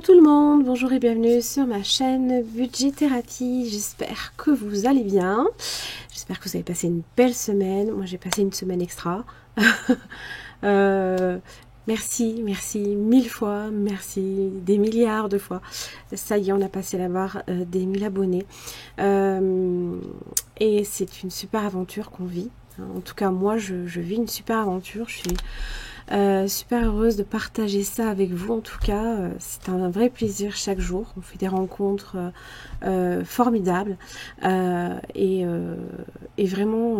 tout le monde, bonjour et bienvenue sur ma chaîne Budget Thérapie. J'espère que vous allez bien, j'espère que vous avez passé une belle semaine. Moi j'ai passé une semaine extra. Merci mille fois, merci des milliards de fois. Ça y est, on a passé la barre des 1000 abonnés. Et c'est une super aventure qu'on vit. En tout cas, moi, je vis une super aventure. Je suis super heureuse de partager ça avec vous. En tout cas, c'est un vrai plaisir chaque jour. On fait des rencontres formidables. Et vraiment...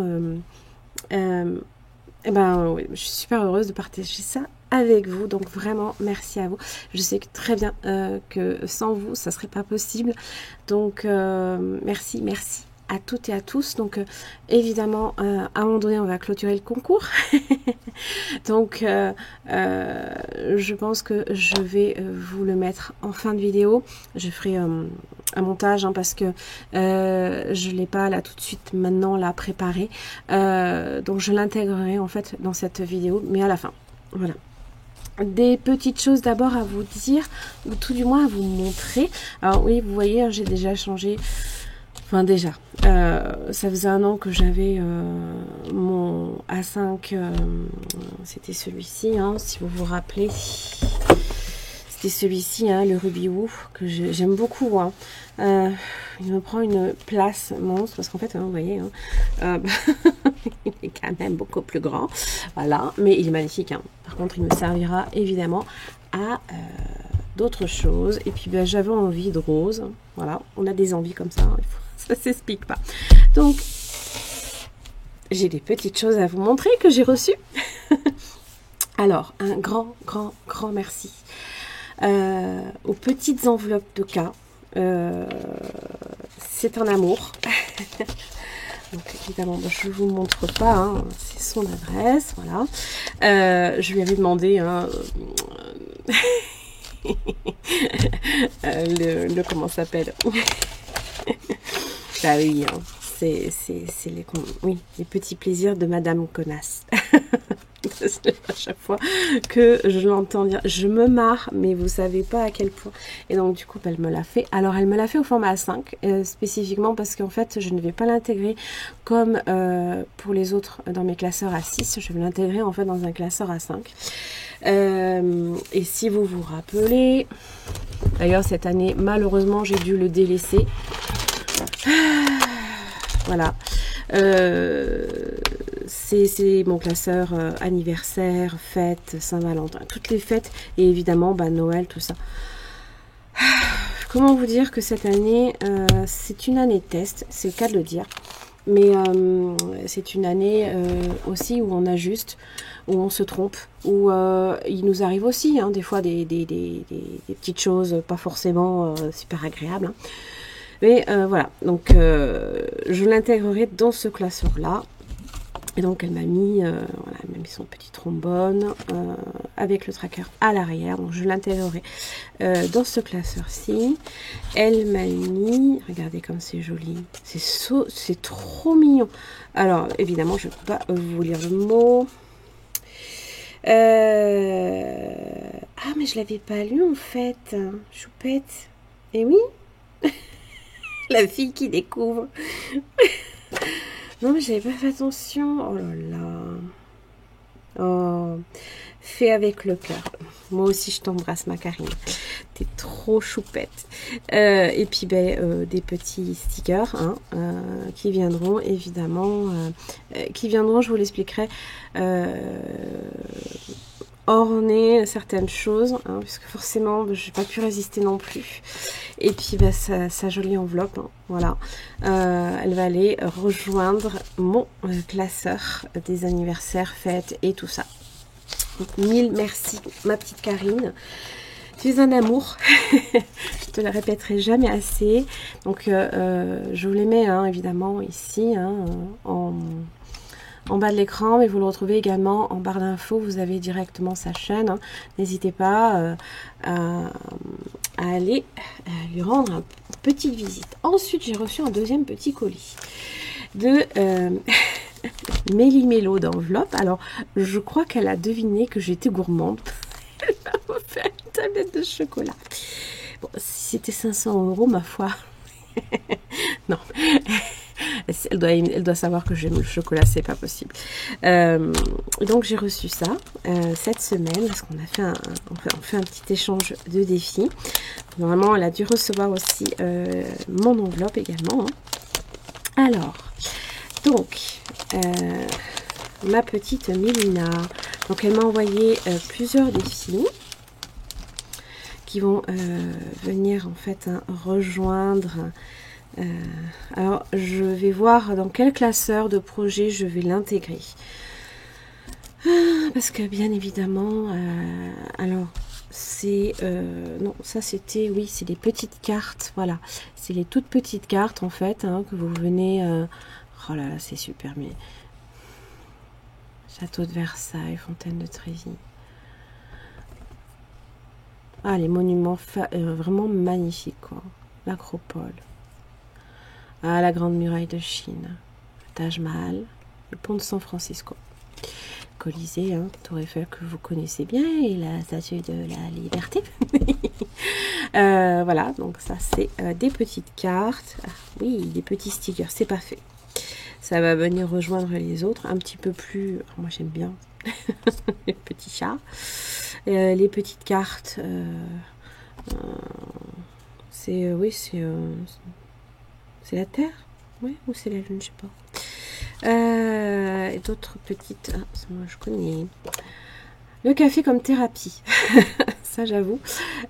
oui, je suis super heureuse de partager ça avec vous, donc vraiment merci à vous. Je sais que très bien que sans vous ça serait pas possible, donc merci à toutes et à tous. Donc évidemment à un moment donné on va clôturer le concours donc je pense que je vais vous le mettre en fin de vidéo. Je ferai un montage parce que je l'ai pas là tout de suite maintenant là préparé, donc je l'intégrerai en fait dans cette vidéo, mais à la fin. Voilà, des petites choses d'abord à vous dire, ou tout du moins à vous montrer. Alors oui, vous voyez, j'ai déjà changé. Enfin déjà, ça faisait un an que j'avais mon A5, c'était celui-ci, si vous vous rappelez. C'était celui-ci, le Ruby Woo, que j'aime beaucoup. Il me prend une place monstre, parce qu'en fait, vous voyez, il est quand même beaucoup plus grand. Voilà, mais il est magnifique. Par contre, il me servira évidemment à... d'autres choses. Et puis j'avais envie de rose. Voilà, on a des envies comme ça, ça s'explique pas. Donc j'ai des petites choses à vous montrer que j'ai reçues. Alors un grand merci aux petites enveloppes de cas. C'est un amour. Donc évidemment, je ne vous montre pas, c'est son adresse, voilà. Je lui avais demandé comment ça s'appelle. Bah oui, c'est les petits plaisirs de Madame Connasse. À chaque fois que je l'entends dire, je me marre, mais vous savez pas à quel point. Et donc du coup, elle me l'a fait. Alors elle me l'a fait au format A5, spécifiquement parce qu'en fait, je ne vais pas l'intégrer comme pour les autres dans mes classeurs A6. Je vais l'intégrer en fait dans un classeur A5. Et si vous vous rappelez, d'ailleurs cette année, malheureusement, j'ai dû le délaisser. Voilà. C'est mon classeur anniversaire, fête, Saint-Valentin, toutes les fêtes, et évidemment Noël, tout ça. Comment vous dire que cette année, c'est une année test, c'est le cas de le dire, mais c'est une année aussi où on ajuste, où on se trompe, où il nous arrive aussi des fois des petites choses pas forcément super agréables. Mais voilà, donc je l'intégrerai dans ce classeur-là. Et donc elle m'a mis, voilà, elle m'a mis son petit trombone avec le tracker à l'arrière. Donc je l'intégrerai dans ce classeur-ci. Elle m'a mis, regardez comme c'est joli, c'est trop mignon. Alors évidemment je ne peux pas vous lire le mot. Ah mais je l'avais pas lu en fait, choupette. Et oui. La fille qui découvre. Non, mais j'avais pas fait attention. Oh là là. Oh. Fait avec le cœur. Moi aussi, je t'embrasse, ma Karine. T'es trop choupette. Et puis, des petits stickers qui viendront, évidemment. Je vous l'expliquerai. Orner certaines choses, puisque forcément je n'ai pas pu résister non plus. Et puis sa jolie enveloppe, voilà, elle va aller rejoindre mon classeur des anniversaires, fêtes et tout ça. Donc, mille merci ma petite Karine, tu es un amour. Je te le répéterai jamais assez. Donc je vous les mets évidemment ici en bas de l'écran, mais vous le retrouvez également en barre d'infos. Vous avez directement sa chaîne. N'hésitez pas à aller lui rendre une petite visite. Ensuite, j'ai reçu un deuxième petit colis de Méli-Mélo d'enveloppe. Alors, je crois qu'elle a deviné que j'étais gourmande. Elle m'a offert une tablette de chocolat. Bon, si c'était 500 €, ma foi. Non. Elle doit savoir que j'aime le chocolat, c'est pas possible. Donc j'ai reçu ça cette semaine parce qu'on a fait on fait un petit échange de défis. Normalement, elle a dû recevoir aussi mon enveloppe également. Alors, donc ma petite Mélina. Donc elle m'a envoyé plusieurs défis qui vont venir en fait rejoindre. Alors je vais voir dans quel classeur de projet je vais l'intégrer. Parce que bien évidemment, alors c'est non, ça c'était, oui, c'est des petites cartes, voilà, c'est les toutes petites cartes en fait que vous venez. Oh là là, c'est super, mais Château de Versailles, Fontaine de Trévi. Ah, les monuments vraiment magnifiques, quoi. L'Acropole. Ah, la Grande Muraille de Chine. Le Taj Mahal. Le pont de San Francisco. Colisée, Tour Eiffel que vous connaissez bien. Et la Statue de la Liberté. Voilà, donc ça c'est des petites cartes. Ah, oui, des petits stickers, c'est pas fait. Ça va venir rejoindre les autres. Un petit peu plus... Moi j'aime bien. Les petits chats. Les petites cartes, c'est oui, c'est la Terre, oui, ou c'est la Lune, je sais pas. Et d'autres petites, ça, moi je connais. Le café comme thérapie, ça j'avoue.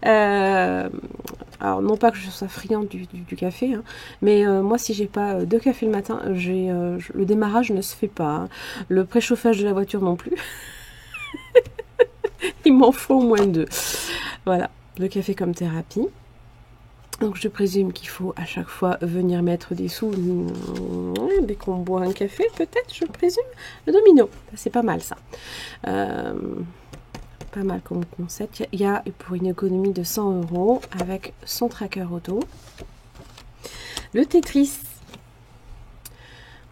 Alors non pas que je sois friande du café, mais moi si j'ai pas de café le matin, le démarrage ne se fait pas. Le préchauffage de la voiture non plus. Il m'en faut au moins 2. Voilà, le café comme thérapie. Donc je présume qu'il faut à chaque fois venir mettre des sous dès qu'on boit un café, peut-être, je présume. Le domino, c'est pas mal ça. Pas mal comme concept. Il y a pour une économie de 100 € avec son tracker auto. Le Tetris.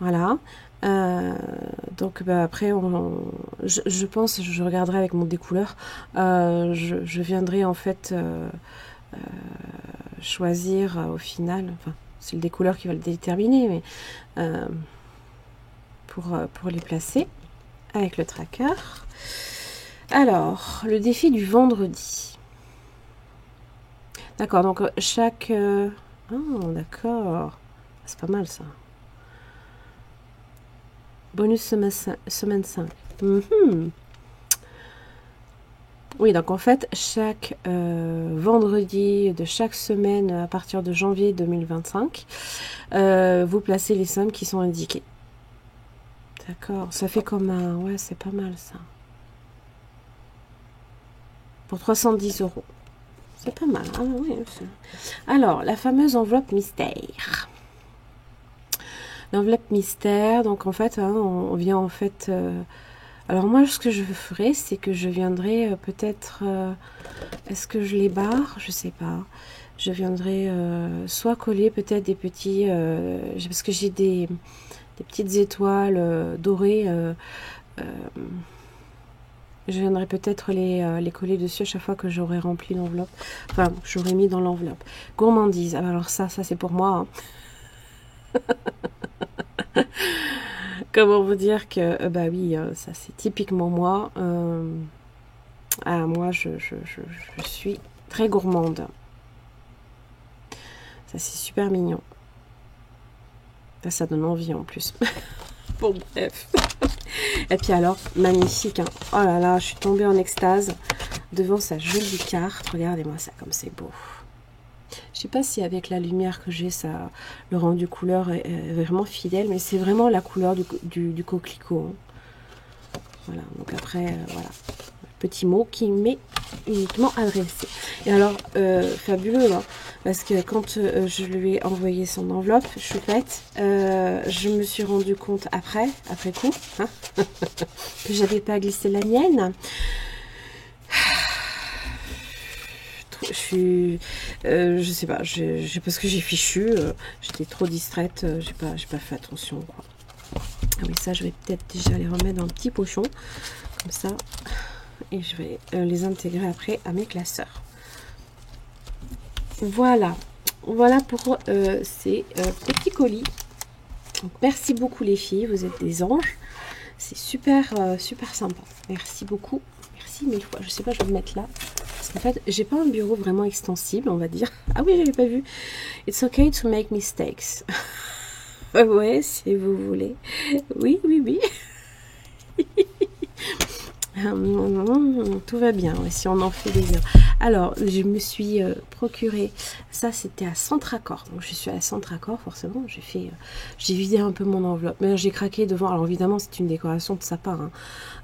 Voilà. Donc après je pense, je regarderai avec mon découleur, je viendrai en fait choisir au final, enfin c'est le découleur qui va le déterminer, mais pour les placer avec le tracker. Alors le défi du vendredi, d'accord, donc chaque d'accord, c'est pas mal ça. Bonus semaine 5. Oui, donc en fait, chaque vendredi de chaque semaine à partir de janvier 2025, vous placez les sommes qui sont indiquées. D'accord, ça fait comme un... Ouais, c'est pas mal ça. Pour 310 €. C'est pas mal. Ah, oui, alors, la fameuse enveloppe mystère. L'enveloppe mystère, donc en fait, on vient en fait... alors moi, ce que je ferai, c'est que je viendrai peut-être... est-ce que je les barre? Je sais pas. Je viendrai soit coller peut-être des petits... parce que j'ai des petites étoiles dorées. Je viendrai peut-être les coller dessus à chaque fois que j'aurai rempli l'enveloppe. Enfin, que j'aurai mis dans l'enveloppe. Gourmandise. Alors ça c'est pour moi. Comment vous dire que bah oui, ça c'est typiquement moi. Moi je suis très gourmande. Ça c'est super mignon. Ça donne envie en plus. Bon bref. Et puis alors, magnifique. Oh là là, je suis tombée en extase devant sa jolie carte. Regardez-moi ça comme c'est beau. Je sais pas si avec la lumière que j'ai, ça, le rendu couleur est vraiment fidèle, mais c'est vraiment la couleur du coquelicot. Voilà, donc après, voilà. Petit mot qui m'est uniquement adressé. Et alors, fabuleux, parce que quand je lui ai envoyé son enveloppe, choupette, je me suis rendu compte après coup, que j'avais pas glissé la mienne. Je sais pas, parce que j'ai fichu, j'étais trop distraite, j'ai pas fait attention, quoi. Ah oui, ça je vais peut-être déjà les remettre dans le petit pochon, comme ça, et je vais les intégrer après à mes classeurs. Voilà. Voilà pour ces petits colis. Donc, merci beaucoup les filles, vous êtes des anges. C'est super, super sympa. Merci beaucoup. Merci mille fois. Je sais pas, je vais le mettre là. Parce qu'en fait, j'ai pas un bureau vraiment extensible, on va dire. Ah oui, j'avais pas vu. It's okay to make mistakes. Ouais, si vous voulez. Oui, oui, oui. Tout va bien, ouais, si on en fait des heures. Alors, je me suis procuré, ça c'était à Centracor. Donc je suis à Centracor, forcément, j'ai vidé un peu mon enveloppe. Mais j'ai craqué devant, alors évidemment c'est une décoration de sa part, hein.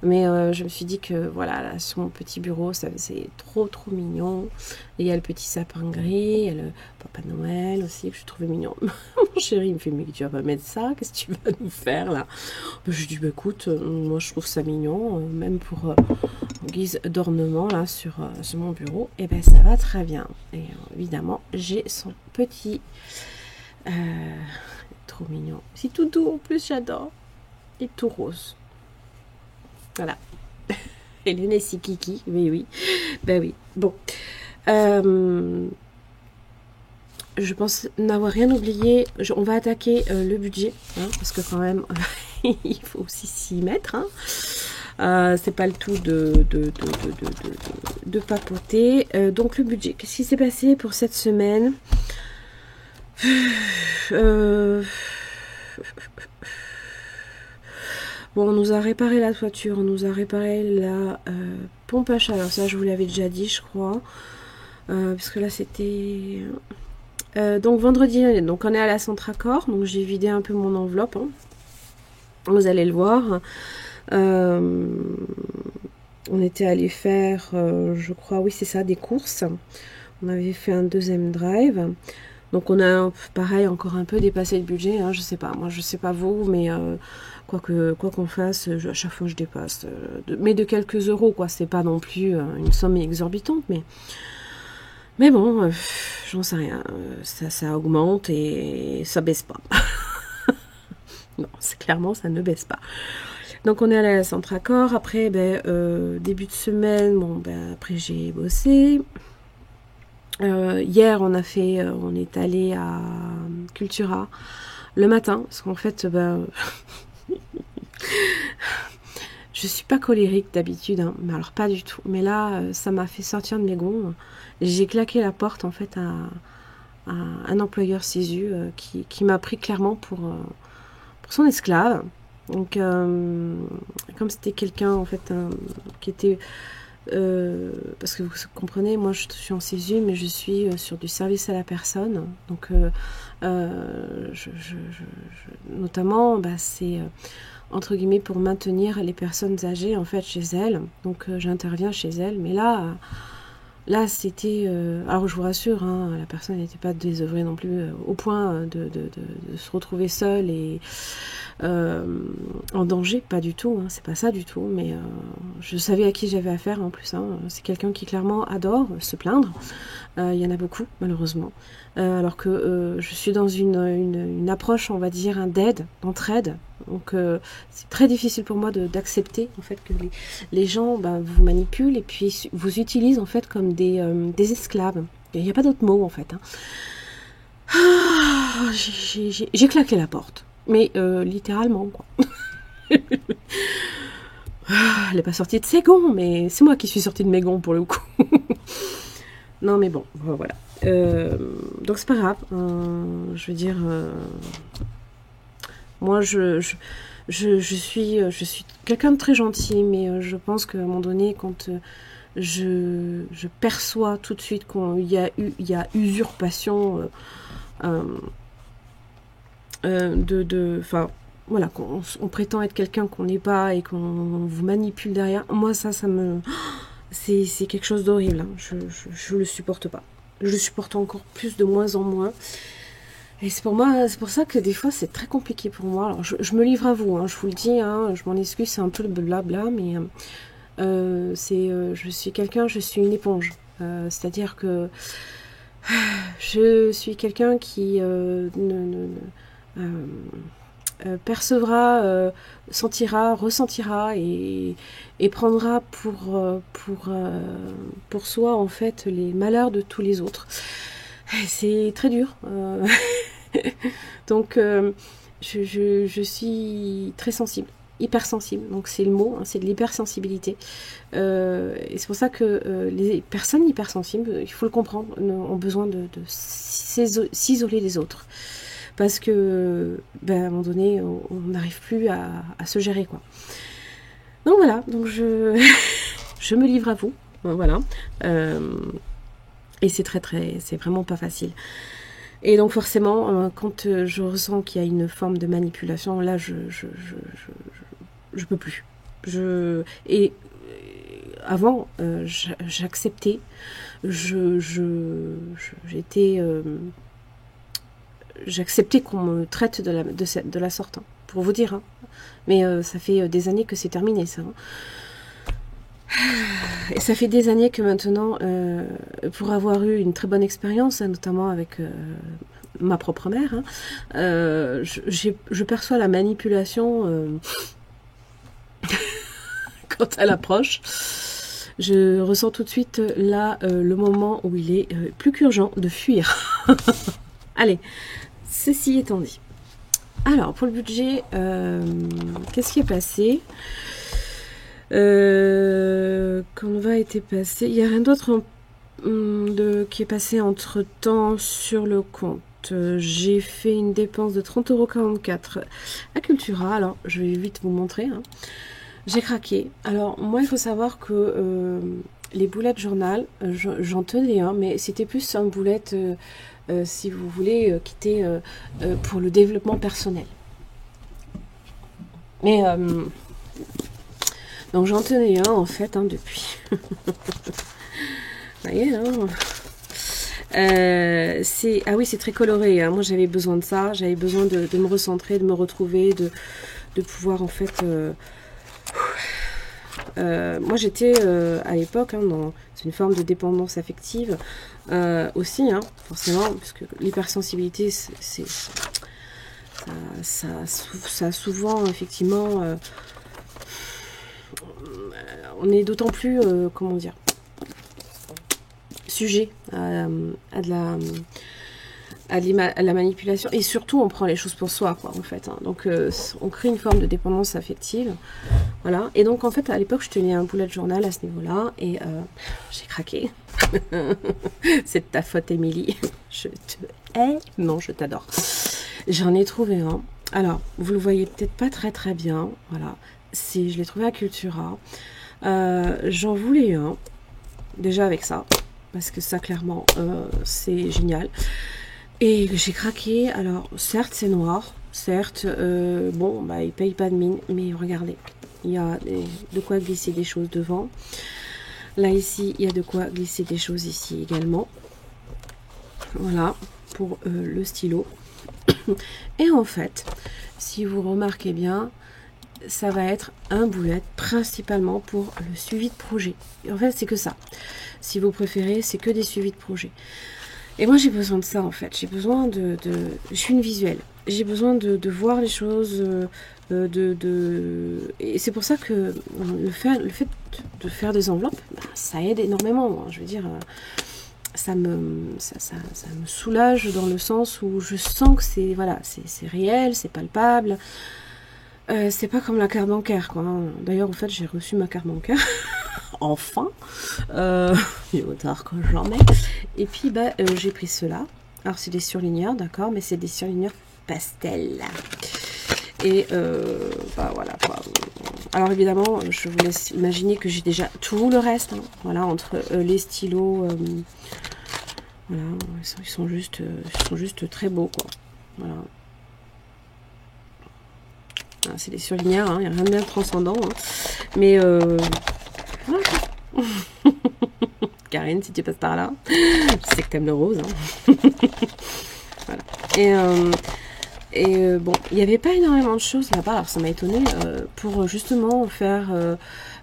Mais je me suis dit que voilà, là, sur mon petit bureau, c'est trop trop mignon. Et il y a le petit sapin gris, il y a le Papa Noël aussi, que je trouvais mignon. Mon chéri il me fait, mais tu vas pas mettre ça, qu'est-ce que tu vas nous faire là? Je lui dis, bah écoute, moi je trouve ça mignon, même pour en guise d'ornement là sur mon bureau, et ben ça va très bien. Et évidemment, j'ai son petit trop mignon. C'est tout doux en plus, j'adore. Et tout rose. Voilà. Et le nez si kiki, oui, oui. Ben oui. Bon. Je pense n'avoir rien oublié. On va attaquer le budget, hein, parce que quand même, il faut aussi s'y mettre. Hein. C'est pas le tout de papoter. Donc le budget. Qu'est-ce qui s'est passé pour cette semaine? Bon, on nous a réparé la toiture, on nous a réparé la pompe à chaleur. Ça, je vous l'avais déjà dit, je crois. Parce que là, c'était... donc vendredi, donc on est à la Centracor. Donc j'ai vidé un peu mon enveloppe. Hein. Vous allez le voir. On était allé faire, je crois, oui c'est ça, des courses. On avait fait un deuxième drive. Donc on a pareil encore un peu dépassé le budget. Hein, je sais pas, moi je sais pas vous, mais quoi qu'on fasse, à chaque fois je dépasse. Mais de quelques euros, quoi. C'est pas non plus une somme exorbitante, mais bon, j'en sais rien. Ça augmente et ça baisse pas. Non, c'est clairement ça ne baisse pas. Donc on est allé à la Centracor. Après, début de semaine, bon, après j'ai bossé. Hier, on est allé à Cultura le matin, parce qu'en fait, je suis pas colérique d'habitude, hein, mais alors pas du tout. Mais là, ça m'a fait sortir de mes gonds. J'ai claqué la porte en fait à un employeur Sisu qui m'a pris clairement pour son esclave. Donc, comme c'était quelqu'un en fait qui était parce que vous comprenez, moi je suis en CESU, mais je suis sur du service à la personne. Donc, notamment, c'est entre guillemets pour maintenir les personnes âgées en fait chez elles. Donc, j'interviens chez elles. Mais là, c'était... alors, je vous rassure, hein, la personne n'était pas désœuvrée non plus au point de se retrouver seule et en danger, pas du tout, hein, c'est pas ça du tout, mais je savais à qui j'avais affaire en plus. Hein, c'est quelqu'un qui clairement adore se plaindre. Il y en a beaucoup, malheureusement. Alors que je suis dans une approche, on va dire, d'aide, d'entraide. Donc c'est très difficile pour moi d'accepter en fait que les gens vous manipulent et puis vous utilisent en fait comme des esclaves. Il n'y a pas d'autre mot en fait. Hein. Ah, j'ai claqué la porte. Mais littéralement, quoi. Elle n'est pas sortie de ses gonds, mais c'est moi qui suis sortie de mes gonds pour le coup. Non, mais bon, voilà. Donc c'est pas grave. Je veux dire, moi, je suis quelqu'un de très gentil, mais je pense qu'à un moment donné, quand je perçois tout de suite qu'il y a usurpation. Enfin, voilà, on prétend être quelqu'un qu'on n'est pas et qu'on vous manipule derrière. Moi, ça me... C'est quelque chose d'horrible. Hein. Je le supporte pas. Je le supporte encore plus de moins en moins. Et c'est pour ça que des fois, c'est très compliqué pour moi. Alors, je me livre à vous, hein, je vous le dis, hein, je m'en excuse, c'est un peu le blabla, mais je suis je suis une éponge. C'est-à-dire que je suis quelqu'un qui percevra, sentira, ressentira et prendra pour soi en fait les malheurs de tous les autres. c'est très dur. Donc, je suis très sensible, hypersensible. Donc, c'est le mot, hein, c'est de l'hypersensibilité. Et c'est pour ça que les personnes hypersensibles, il faut le comprendre, ont besoin de s'isoler des autres. Parce que, ben, à un moment donné, on n'arrive plus à se gérer, quoi. Donc voilà, donc je me livre à vous, voilà. Et c'est c'est vraiment pas facile. Et donc forcément, quand je ressens qu'il y a une forme de manipulation, là, je peux plus. Et avant, j'acceptais, j'étais, j'acceptais qu'on me traite de la sorte, hein, pour vous dire. Hein. Mais ça fait des années que c'est terminé, ça. Hein. Et ça fait des années que maintenant, pour avoir eu une très bonne expérience, hein, notamment avec ma propre mère, hein, je perçois la manipulation quand elle approche. Je ressens tout de suite là le moment où il est plus qu'urgent de fuir. Allez, ceci étant dit. Alors, pour le budget, qu'est-ce qui est passé? Canva a été passé. Il n'y a rien d'autre qui est passé entre temps sur le compte. J'ai fait une dépense de 30,44 € à Cultura. Alors, je vais vite vous montrer. Hein. J'ai craqué. Alors, moi, il faut savoir que les boulettes journal, j'en tenais un, mais c'était plus un boulette, si vous voulez, quitter pour le développement personnel. Mais donc j'en tenais un en fait hein, depuis. Vous voyez, hein ah oui, c'est très coloré. Hein. Moi j'avais besoin de ça. J'avais besoin de me recentrer, de me retrouver, de pouvoir en fait. Moi j'étais à l'époque hein, dans une forme de dépendance affective aussi, hein, forcément, parce que l'hypersensibilité, ça a souvent effectivement. On est d'autant plus, comment dire, sujet à la manipulation. Et surtout, on prend les choses pour soi, quoi, en fait. Hein. Donc, on crée une forme de dépendance affective. Voilà. Et donc, en fait, à l'époque, je tenais un bullet journal à ce niveau-là. Et j'ai craqué. C'est de ta faute, Émilie. Je te hais. Non, je t'adore. J'en ai trouvé un. Alors, vous le voyez peut-être pas très très bien. Voilà. Je l'ai trouvé à Cultura. J'en voulais un, déjà avec ça, parce que ça clairement c'est génial. Et j'ai craqué. Alors certes c'est noir, certes bon bah il paye pas de mine, mais regardez, il y a de quoi glisser des choses devant. Là ici il y a de quoi glisser des choses ici également. Voilà pour le stylo. Et en fait, si vous remarquez bien, ça va être un boulet principalement pour le suivi de projet. Et en fait, c'est que ça. Si vous préférez, c'est que des suivis de projet. Et moi, j'ai besoin de ça, en fait. J'ai besoin je suis une visuelle. J'ai besoin de voir les choses, et c'est pour ça que le fait de faire des enveloppes, ça aide énormément. Hein. Je veux dire, ça me soulage dans le sens où je sens que c'est voilà, c'est réel, c'est palpable. C'est pas comme la carte bancaire, quoi. Hein. D'ailleurs, en fait, j'ai reçu ma carte bancaire. Enfin. Il est tard quand j'en ai. Et puis, bah, j'ai pris cela. Alors, c'est des surligneurs, d'accord, mais c'est des surligneurs pastel. Et, bah, voilà, quoi. Alors, évidemment, je vous laisse imaginer que j'ai déjà tout le reste. Hein. Voilà, entre les stylos. Voilà, ils sont juste très beaux, quoi. Voilà. C'est des surligneurs, il n'y a rien de bien transcendant. Hein. Mais voilà. Karine, si tu passes par là, je sais que t'aimes le rose. Hein. Voilà. Et bon, il n'y avait pas énormément de choses là-bas, alors ça m'a étonné pour justement faire.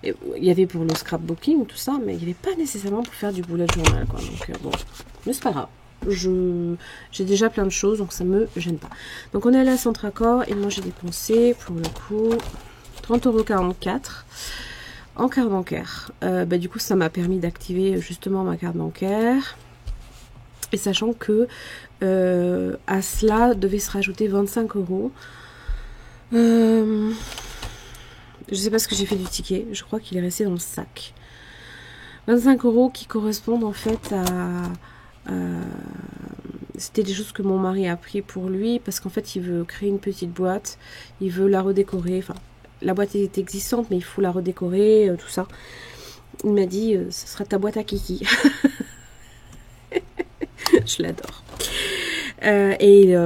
Il y avait pour le scrapbooking, tout ça, mais il n'y avait pas nécessairement pour faire du bullet journal, quoi. Donc bon, mais c'est pas grave. J'ai déjà plein de choses, donc ça me gêne pas. Donc on est allé à Centracor et moi j'ai dépensé pour le coup 30,44 € en carte bancaire. Bah, du coup ça m'a permis d'activer justement ma carte bancaire. Et sachant que à cela devait se rajouter 25 €. Je sais pas ce que j'ai fait du ticket. Je crois qu'il est resté dans le sac. 25 € qui correspondent en fait à c'était des choses que mon mari a pris pour lui parce qu'en fait il veut créer une petite boîte, il veut la redécorer, enfin la boîte est existante mais il faut la redécorer, tout ça. Il m'a dit ce sera ta boîte à kiki. Je l'adore.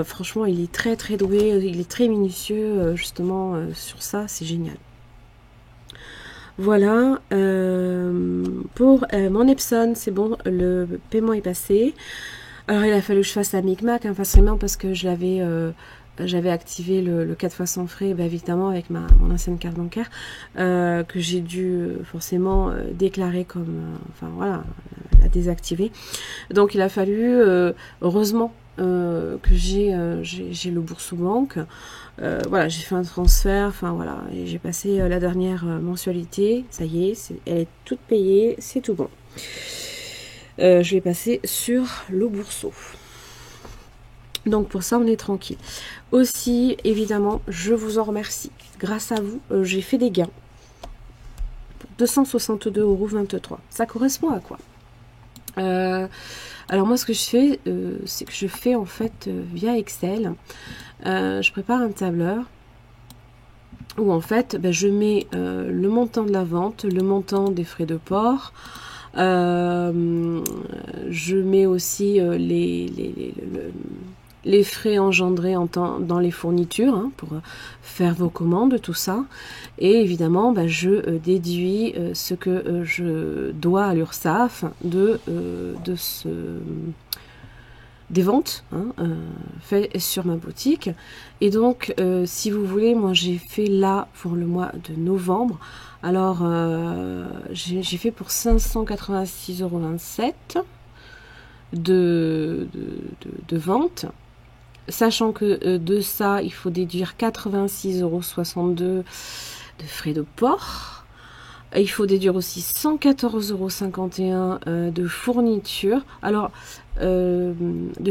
Franchement il est très très doué, il est très minutieux justement sur ça, c'est génial. Voilà, pour mon Epson, c'est bon, le paiement est passé. Alors il a fallu que je fasse la micmac, hein, forcément, parce que j'avais activé le 4 fois sans frais, bah, évidemment avec mon ancienne carte bancaire, que j'ai dû forcément déclarer comme, enfin voilà, la désactiver. Donc il a fallu, heureusement, que j'ai le Boursorama. Voilà, j'ai fait un transfert, enfin voilà, et j'ai passé la dernière mensualité, ça y est, elle est toute payée, c'est tout bon. Je vais passer sur le Boursorama. Donc pour ça, on est tranquille. Aussi, évidemment, je vous en remercie. Grâce à vous, j'ai fait des gains. Pour 262,23 €. Ça correspond à quoi? Alors moi, ce que je fais, c'est que je fais en fait via Excel. Je prépare un tableur où en fait je mets le montant de la vente, le montant des frais de port, je mets aussi les frais engendrés dans les fournitures, hein, pour faire vos commandes, tout ça. Et évidemment, je déduis ce que je dois à l'URSSAF des ventes faites sur ma boutique. Et donc, si vous voulez, moi j'ai fait là pour le mois de novembre. Alors, j'ai fait pour 586,27 € de vente. Sachant que de ça, il faut déduire 86,62 € de frais de port. Il faut déduire aussi 114,51 € de fourniture. Alors, de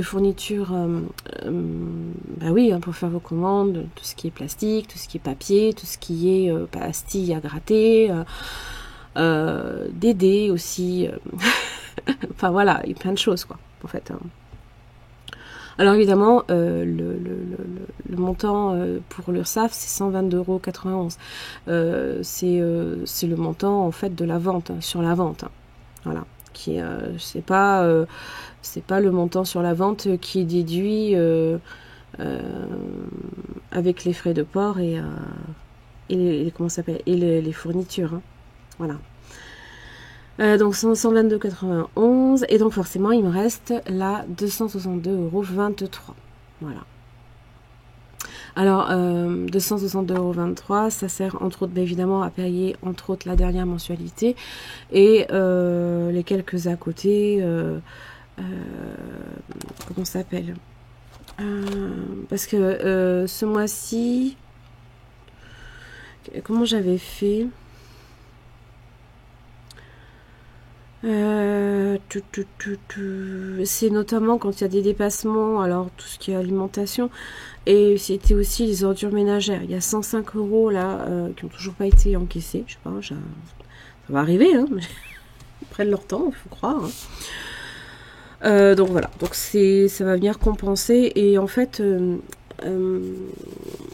fourniture, oui, hein, pour faire vos commandes, tout ce qui est plastique, tout ce qui est papier, tout ce qui est pastilles à gratter, des dés aussi. Enfin voilà, il y a plein de choses quoi, en fait. Hein. Alors évidemment, le montant pour l'URSSAF, c'est 122,91 €. C'est le montant en fait de la vente, sur la vente. Hein. Voilà. C'est pas le montant sur la vente qui est déduit avec les frais de port et comment ça s'appelle, et les fournitures. Hein. Voilà. Donc 122,91 € et donc forcément il me reste là 262,23 €. Voilà. Alors 262,23 €, ça sert entre autres évidemment à payer entre autres la dernière mensualité et les quelques à côté. Comment ça s'appelle, parce que ce mois-ci, comment j'avais fait, c'est notamment quand il y a des dépassements, alors tout ce qui est alimentation, et c'était aussi les ordures ménagères. Il y a 105 € là qui n'ont toujours pas été encaissés. Je sais pas, ça va arriver, hein, mais ils prennent leur temps, il faut croire. Hein. Donc voilà, donc ça va venir compenser. Et en fait,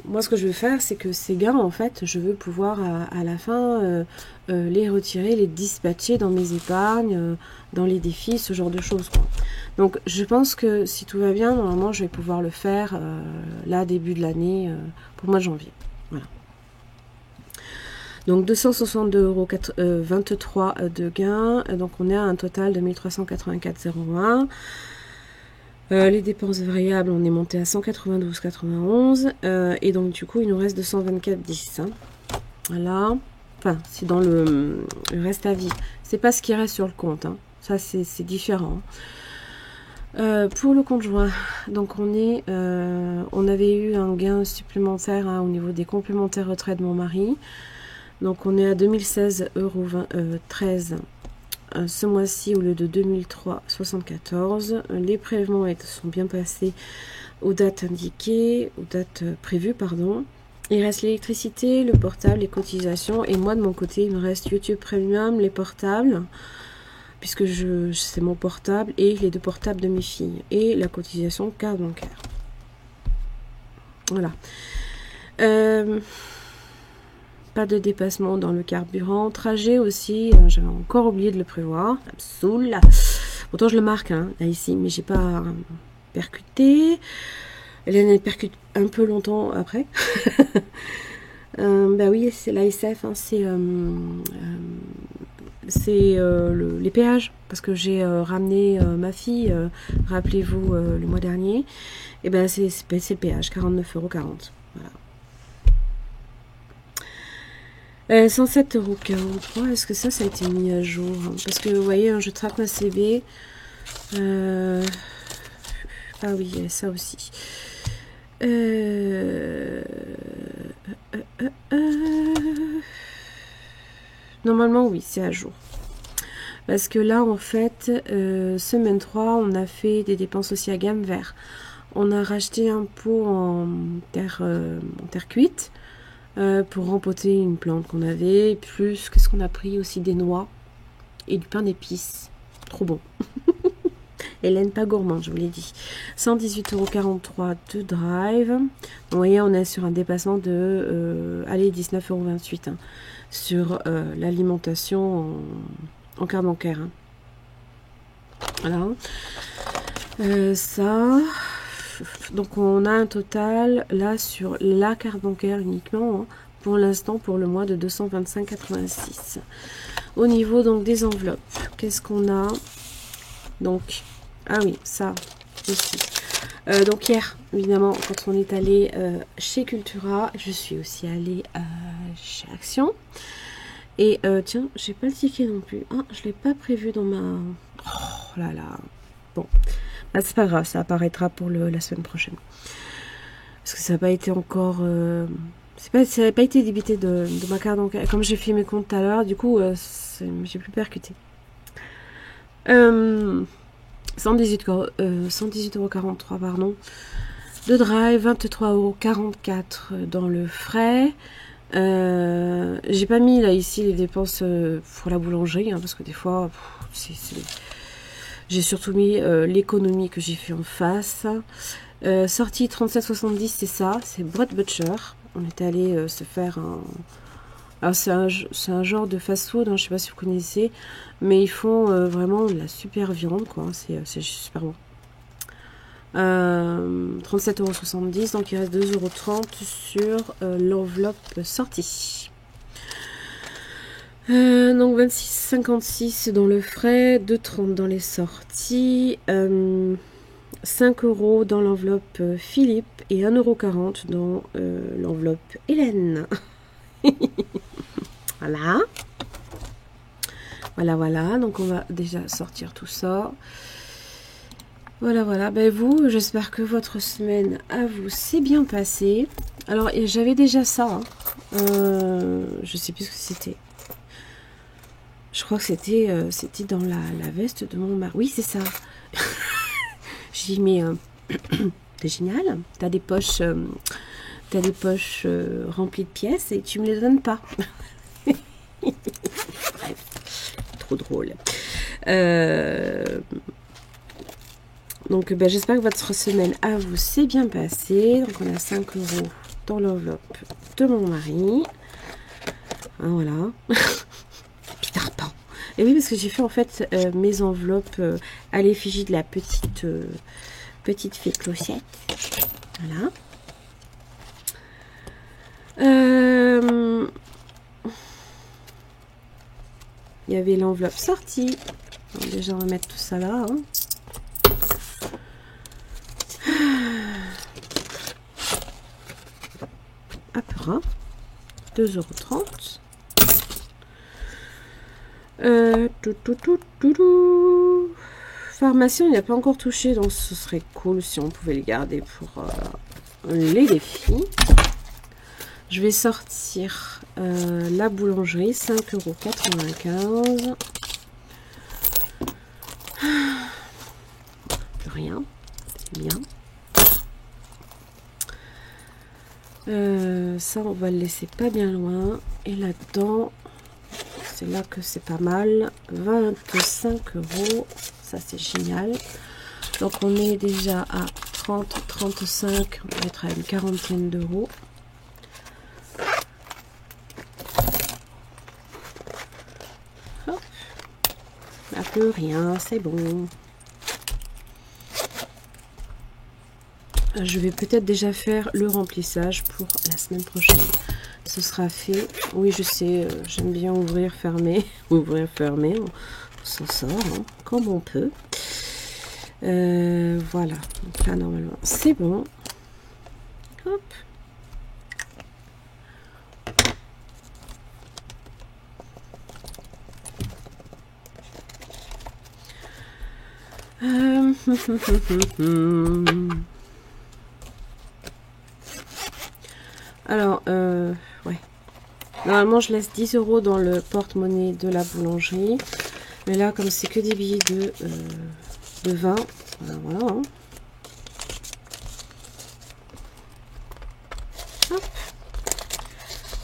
moi ce que je veux faire, c'est que ces gains, en fait, je veux pouvoir à la fin les retirer, les dispatcher dans mes épargnes, dans les défis, ce genre de choses, quoi. Donc je pense que si tout va bien, normalement je vais pouvoir le faire là début de l'année, pour le mois de janvier. Voilà. Donc 262,23 € de gains, donc on est à un total de 1384,01 €. Les dépenses variables, on est monté à 192,91 € et donc du coup il nous reste 224,10 €. Hein. Voilà. Enfin, c'est dans le reste à vivre. C'est pas ce qui reste sur le compte. Hein. Ça, c'est différent. Pour le conjoint, donc on avait eu un gain supplémentaire au niveau des complémentaires retraite de mon mari. Donc on est à 2016,13 € ce mois-ci au lieu de 2003,74. Les prélèvements sont bien passés aux dates indiquées, aux dates prévues, pardon. Il reste l'électricité, le portable, les cotisations. Et moi, de mon côté, il me reste YouTube Premium, les portables, puisque c'est mon portable, et les 2 portables de mes filles. Et la cotisation carte bancaire. Voilà. Pas de dépassement dans le carburant. Trajet aussi, j'avais encore oublié de le prévoir. Ça me saoule. Pourtant, je le marque hein, là, ici, mais j'ai pas percuté. Elle percute un peu longtemps après. Bah oui, c'est l'ASF, hein, c'est les péages, parce que j'ai ramené ma fille, rappelez-vous, le mois dernier, et ben c'est le péage, 49,40 €. Voilà. 107,43 €, est-ce que ça a été mis à jour? Parce que vous voyez, hein, je traque ma CB. Ah oui, il y a ça aussi. Normalement, oui, c'est à jour. Parce que là, en fait, semaine 3, on a fait des dépenses aussi à gamme vert. On a racheté un pot en terre cuite pour rempoter une plante qu'on avait. Plus, qu'est-ce qu'on a pris aussi? Des noix et du pain d'épices. Trop bon. Hélène, pas gourmande, je vous l'ai dit. 118,43 € de drive. Donc, vous voyez, on est sur un dépassement de 19,28 € hein, sur l'alimentation en carte bancaire. Hein. Voilà. Ça. Donc, on a un total, là, sur la carte bancaire uniquement, hein, pour l'instant, pour le mois de 225,86 €. Au niveau, donc, des enveloppes, qu'est-ce qu'on a? Donc... Ah oui, ça aussi. Donc hier, évidemment, quand on est allé chez Cultura, je suis aussi allée chez Action. Et tiens, j'ai pas le ticket non plus. Ah, je l'ai pas prévu dans ma... Oh là là. Bon, bah, c'est pas grave, ça apparaîtra pour la semaine prochaine. Parce que ça n'a pas été encore... ça n'a pas été débité de ma carte. Donc, comme j'ai fait mes comptes tout à l'heure, du coup, j'ai plus percuté. 118,43 €, pardon. De drive, 23,44 € dans le frais. J'ai pas mis là ici les dépenses pour la boulangerie, hein, parce que des fois, j'ai surtout mis l'économie que j'ai fait en face. Sortie 37,70 €, c'est ça, c'est Bread Butcher. On est allé se faire un... Alors c'est un genre de fast-food, hein, je sais pas si vous connaissez, mais ils font vraiment de la super viande, quoi. C'est super bon. 37,70 €, donc il reste 2,30 € sur l'enveloppe sortie. Donc 26,56 € dans le frais, 2,30 € dans les sorties, 5 € dans l'enveloppe Philippe et 1,40 € dans l'enveloppe Hélène. Voilà. Voilà. Donc, on va déjà sortir tout ça. Voilà. Ben vous, j'espère que votre semaine à vous s'est bien passée. Alors, j'avais déjà ça. Hein. Je sais plus ce que c'était. Je crois que c'était dans la veste de mon mari. Oui, c'est ça. J'ai mis... c'est génial. T'as des poches... remplies de pièces et tu me les donnes pas. Bref, trop drôle. Donc, j'espère que votre semaine à vous s'est bien passée. Donc, on a 5 € dans l'enveloppe de mon mari. Hein, voilà. Peter Pan. Et oui, parce que j'ai fait en fait mes enveloppes à l'effigie de la petite fée Clochette. Voilà. Il y avait l'enveloppe sortie. Donc déjà, on va mettre tout ça là. Hein. Apura. 2,30 €. Pharmacie, on n'y a pas encore touché, donc ce serait cool si on pouvait les garder pour les défis. Je vais sortir la boulangerie, 5,95 €. Ça, on va le laisser pas bien loin. Et là-dedans, c'est là que c'est pas mal. 25 euros. Ça, c'est génial. Donc, on est déjà à 30, 35. On va être à une quarantaine d'euros. Hop. Un peu rien, c'est bon. Je vais peut-être déjà faire le remplissage pour la semaine prochaine. Ce sera fait. Oui, je sais, j'aime bien ouvrir, fermer. Ouvrir, fermer. On s'en sort hein, comme on peut. Voilà. Donc là, normalement, c'est bon. Hop. Alors, ouais. Normalement, je laisse 10 euros dans le porte-monnaie de la boulangerie. Mais là, comme c'est que des billets de 20, voilà. Hein. Hop.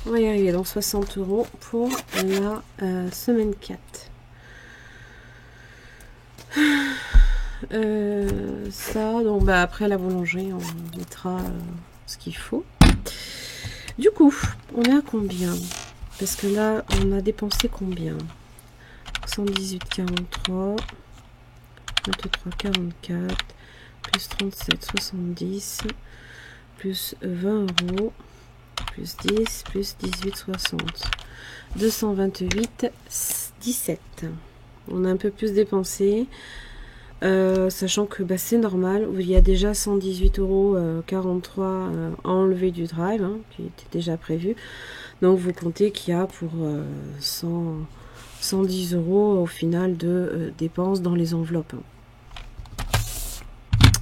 On va y arriver. Donc, 60 euros pour la semaine 4. Ça, donc, bah, après la boulangerie, on mettra ce qu'il faut. Du coup, on est à combien? Parce que là, on a dépensé combien? 118,43, 23,44, plus 37,70, plus 20 euros, plus 10, plus 18,60. 228,17. On a un peu plus dépensé. Sachant que bah, c'est normal, il y a déjà 118,43 € enlevé du drive, hein, qui était déjà prévu. Donc vous comptez qu'il y a pour 110 € au final de dépenses dans les enveloppes.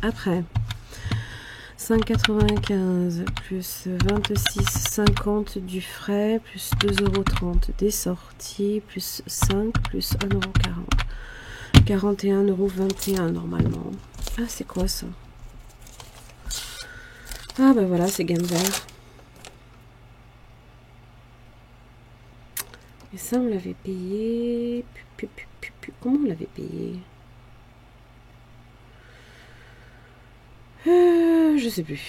Après, 5,95 plus 26,50 du frais, plus 2,30 € des sorties, plus 5, plus 1,40 €. 41,21 € normalement. Ah, c'est quoi ça? Ah, ben voilà, c'est gamme vert. Et ça, on l'avait payé. Comment on l'avait payé? Je sais plus.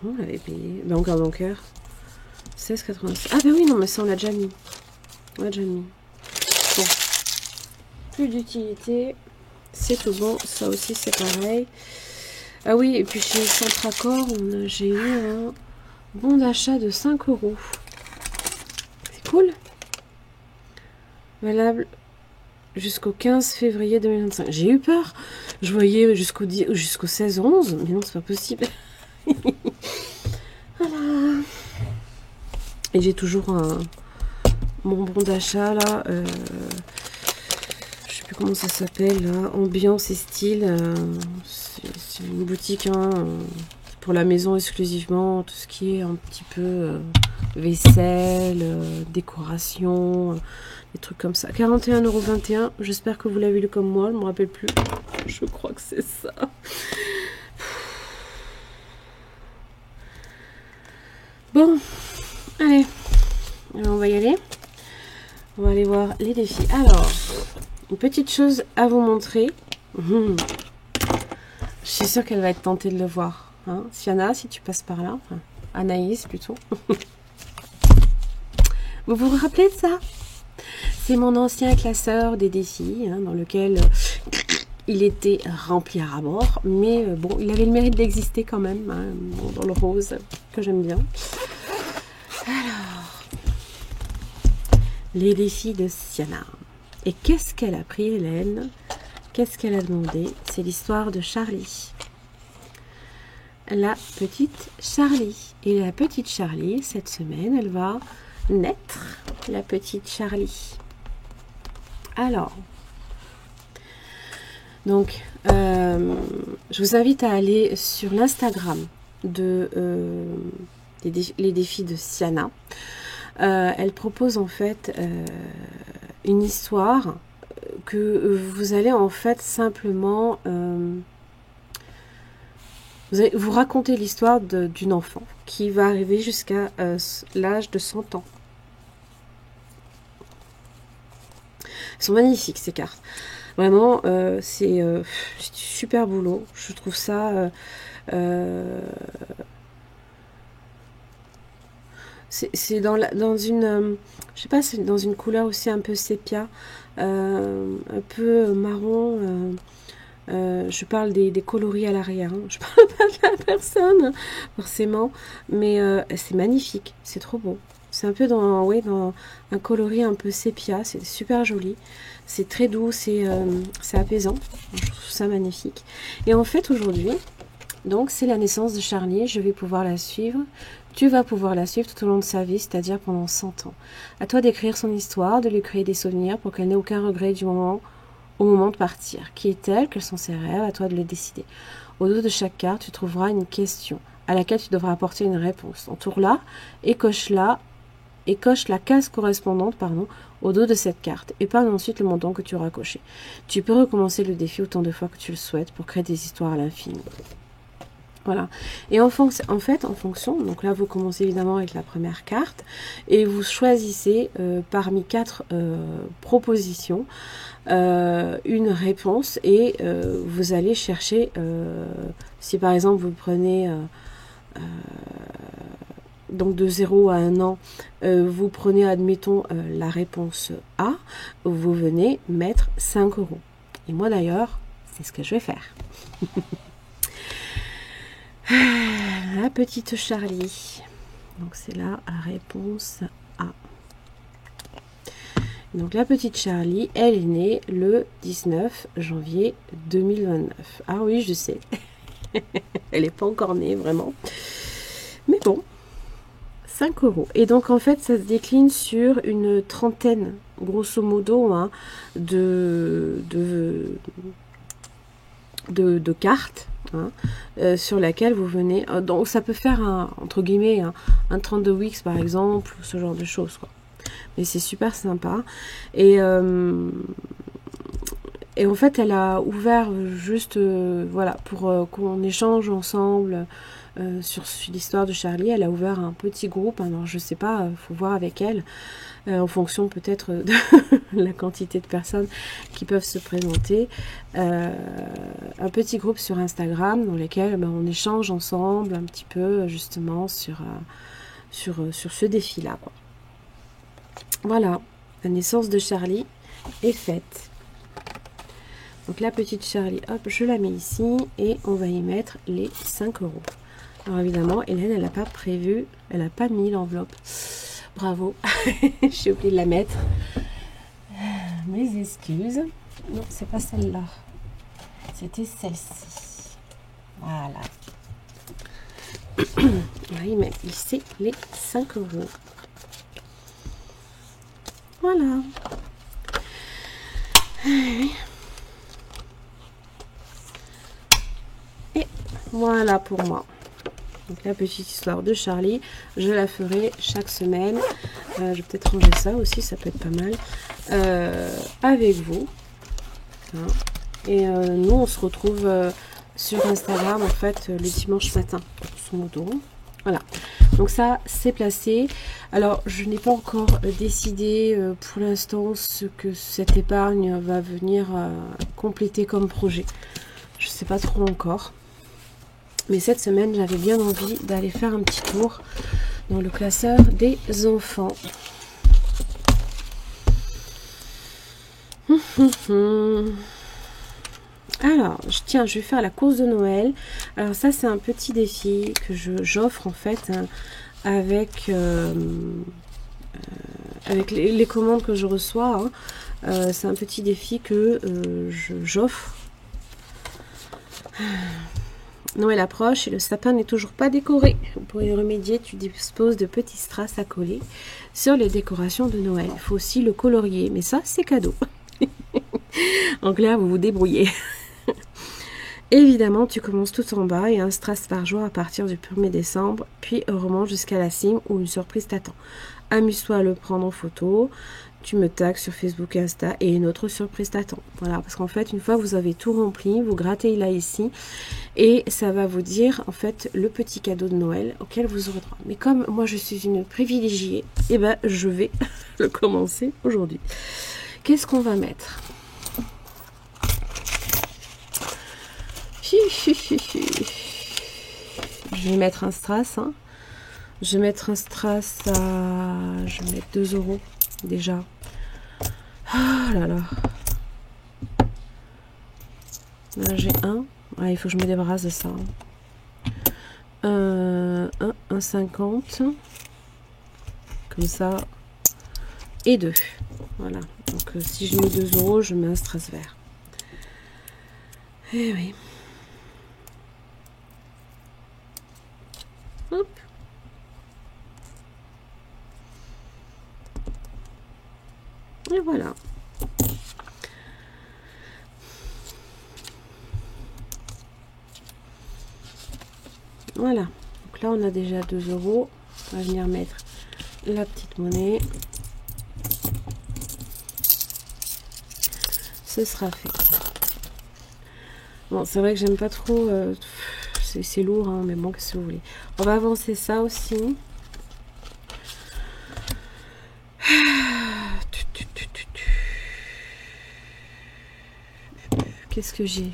Comment on l'avait payé? Ben, encore bancaire. 16,86. Ah, ben oui, non, mais ça, on l'a déjà mis. On l'a déjà mis. Bon. Plus d'utilité, c'est tout bon. Ça aussi, c'est pareil. Ah oui, et puis chez Centracor, j'ai eu un bon d'achat de 5 €. C'est cool. Valable jusqu'au 15 février 2025. J'ai eu peur. Je voyais jusqu'au 16-11, mais non, c'est pas possible. Voilà. Et j'ai toujours mon bon d'achat là. Je sais plus comment ça s'appelle là. Ambiance et style. C'est une boutique pour la maison exclusivement. Tout ce qui est un petit peu vaisselle, décoration, des trucs comme ça. 41,21 €. J'espère que vous l'avez lu comme moi. Je ne me rappelle plus. Je crois que c'est ça. Bon, allez. Alors, on va y aller. On va aller voir les défis. Alors, une petite chose à vous montrer. Je suis sûre qu'elle va être tentée de le voir. Hein. Siana, si tu passes par là. Enfin, Anaïs, plutôt. Vous vous rappelez de ça? C'est mon ancien classeur des défis, hein, dans lequel il était rempli à ras-bord. Mais bon, il avait le mérite d'exister quand même, hein, bon, dans le rose, que j'aime bien. Alors, les défis de Siana. Et qu'est-ce qu'elle a pris, Hélène? Qu'est-ce qu'elle a demandé? C'est l'histoire de Charlie. La petite Charlie. Et la petite Charlie, cette semaine, elle va naître, la petite Charlie. Alors, donc, je vous invite à aller sur l'Instagram de les défis de Siana. Elle propose en fait une histoire que vous allez en fait simplement Vous allez vous raconter l'histoire d'une enfant qui va arriver jusqu'à l'âge de 100 ans. Elles sont magnifiques ces cartes. Vraiment, c'est super boulot. Je trouve ça... c'est dans une... je sais pas, c'est dans une couleur aussi un peu sépia. Un peu marron. Je parle des coloris à l'arrière. Hein. Je parle pas de la personne, forcément. Mais c'est magnifique. C'est trop beau. C'est un peu dans un coloris un peu sépia. C'est super joli. C'est très doux. C'est apaisant. Je trouve ça magnifique. Et en fait, aujourd'hui, donc c'est la naissance de Charlie. Je vais pouvoir la suivre. Tu vas pouvoir la suivre tout au long de sa vie, c'est-à-dire pendant 100 ans. À toi d'écrire son histoire, de lui créer des souvenirs pour qu'elle n'ait aucun regret au moment de partir. Qui est-elle? Quels sont ses rêves? À toi de le décider. Au dos de chaque carte, tu trouveras une question à laquelle tu devras apporter une réponse. Entoure-la et coche la case correspondante au dos de cette carte. Épargne ensuite le montant que tu auras coché. Tu peux recommencer le défi autant de fois que tu le souhaites pour créer des histoires à l'infini. Voilà. Et en fonction, donc là vous commencez évidemment avec la première carte et vous choisissez parmi 4 propositions une réponse et vous allez chercher, si par exemple vous prenez donc de 0 à 1 an, vous prenez admettons la réponse A, vous venez mettre 5 €. Et moi d'ailleurs, c'est ce que je vais faire. La petite Charlie. Donc c'est la réponse A. Donc la petite Charlie, elle est née le 19 janvier 2029. Ah oui, je sais. Elle n'est pas encore née vraiment. Mais bon, 5 €. Et donc en fait, ça se décline sur une trentaine, grosso modo, hein, de cartes. Hein, sur laquelle vous venez, donc ça peut faire entre guillemets un 32 weeks par exemple, ce genre de choses quoi. Mais c'est super sympa et en fait elle a ouvert juste voilà pour qu'on échange ensemble sur l'histoire de Charlie. Elle a ouvert un petit groupe, alors je sais pas, faut voir avec elle en fonction peut-être de la quantité de personnes qui peuvent se présenter, un petit groupe sur Instagram dans lequel on échange ensemble un petit peu justement sur ce défi-là. Voilà, la naissance de Charlie est faite. Donc la petite Charlie, hop, je la mets ici et on va y mettre les 5 €. Alors évidemment, Hélène, elle n'a pas prévu, elle n'a pas mis l'enveloppe. Bravo, j'ai oublié de la mettre. Mes excuses. Non, c'est pas celle-là. C'était celle-ci. Voilà. On va y mettre ici les 5 €. Voilà. Et voilà pour moi. Donc la petite histoire de Charlie, je la ferai chaque semaine. Je vais peut-être ranger ça aussi, ça peut être pas mal. Avec vous. Hein. Et nous, on se retrouve sur Instagram, en fait, le dimanche matin, grosso modo. Voilà. Donc ça, c'est placé. Alors, je n'ai pas encore décidé pour l'instant ce que cette épargne va venir compléter comme projet. Je ne sais pas trop encore. Mais cette semaine, j'avais bien envie d'aller faire un petit tour dans le classeur des enfants. Alors, je vais faire la course de Noël. Alors ça, c'est un petit défi que j'offre en fait hein, avec les commandes que je reçois. Hein. C'est un petit défi que j'offre. Noël approche et le sapin n'est toujours pas décoré. Pour y remédier, tu disposes de petits strass à coller sur les décorations de Noël. Il faut aussi le colorier, mais ça, c'est cadeau. En clair, vous vous débrouillez. Évidemment, tu commences tout en bas et un strass par jour à partir du 1er décembre, puis remonte jusqu'à la cime où une surprise t'attend. Amuse-toi à le prendre en photo, tu me tags sur Facebook et Insta et une autre surprise t'attend. Voilà, parce qu'en fait, une fois que vous avez tout rempli, vous grattez là ici et ça va vous dire en fait le petit cadeau de Noël auquel vous aurez droit. Mais comme moi je suis une privilégiée, eh ben je vais le commencer aujourd'hui. Qu'est-ce qu'on va mettre? Je vais mettre un strass. Hein. Je vais mettre un strass à... Je vais mettre 2 € déjà. Ah là là. Là j'ai un. Ah, il faut que je me débarrasse de ça. 1,50. Comme ça. Et 2. Voilà. Donc si je mets 2 €, je mets un strass vert. Eh oui. Hop. Et voilà. Voilà. Donc là, on a déjà 2 €. On va venir mettre la petite monnaie. Ce sera fait. Bon, c'est vrai que j'aime pas trop... c'est lourd, hein, mais bon, qu'est-ce que vous voulez. On va avancer ça aussi. Qu'est-ce que j'ai?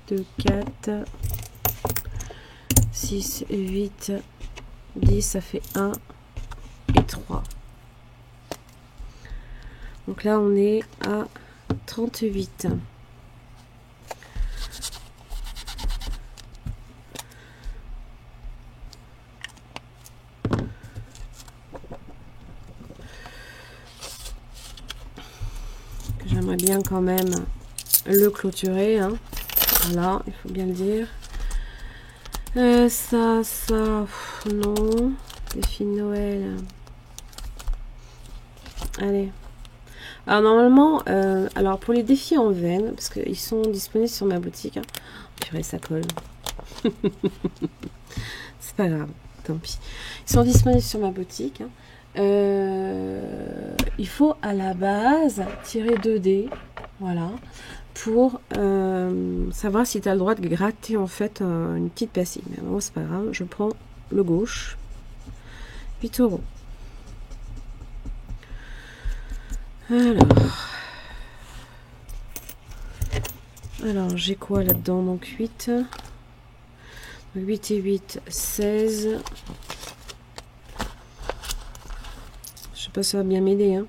2, 4, 6, 8, 10, ça fait 1 et 3. Donc là, on est à 38. J'aimerais bien quand même le clôturer. Hein. Voilà, il faut bien le dire. Ça, non. Défi de Noël. Allez. Alors normalement, alors pour les défis en veine, parce qu'ils sont disponibles sur ma boutique. Hein. Purée, ça colle. C'est pas grave, tant pis. Ils sont disponibles sur ma boutique. Hein. Il faut à la base tirer 2 dés. Voilà. Pour savoir si tu as le droit de gratter en fait une petite pastille. Mais bon, c'est pas grave, je prends le gauche. 8 €. Alors j'ai quoi là-dedans? Donc 8. 8 et 8, 16. Je sais pas si ça va bien m'aider. Hein.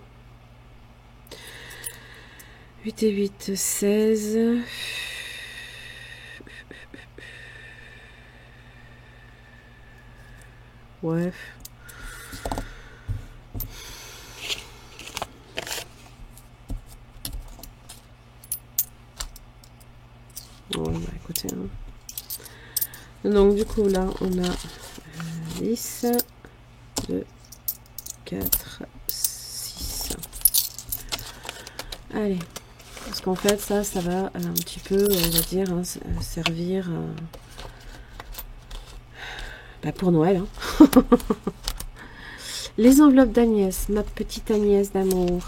8 et 8, 16. Ouais. Bon, bah écoutez. Hein. Donc du coup là on a 10, 2, 4, 6. Allez. Parce qu'en fait ça va un petit peu, on va dire, hein, servir pour Noël. Hein. Les enveloppes d'Agnès, ma petite Agnès d'amour.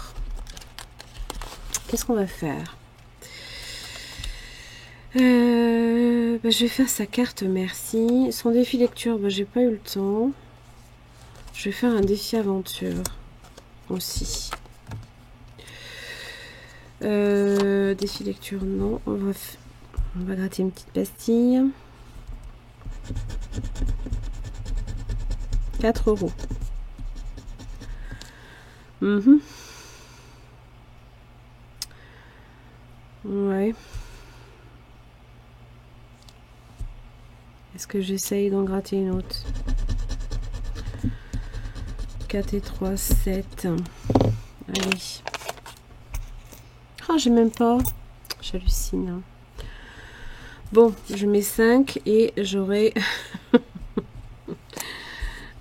Qu'est-ce qu'on va faire? Je vais faire sa carte merci. Son défi lecture, j'ai pas eu le temps. Je vais faire un défi aventure aussi. Défi lecture, non. On va gratter une petite pastille. 4 €. Ouais. Est-ce que j'essaye d'en gratter une autre? 4 et 3, 7. Allez. Oh, j'ai même pas. J'hallucine. Bon, je mets 5 et j'aurai...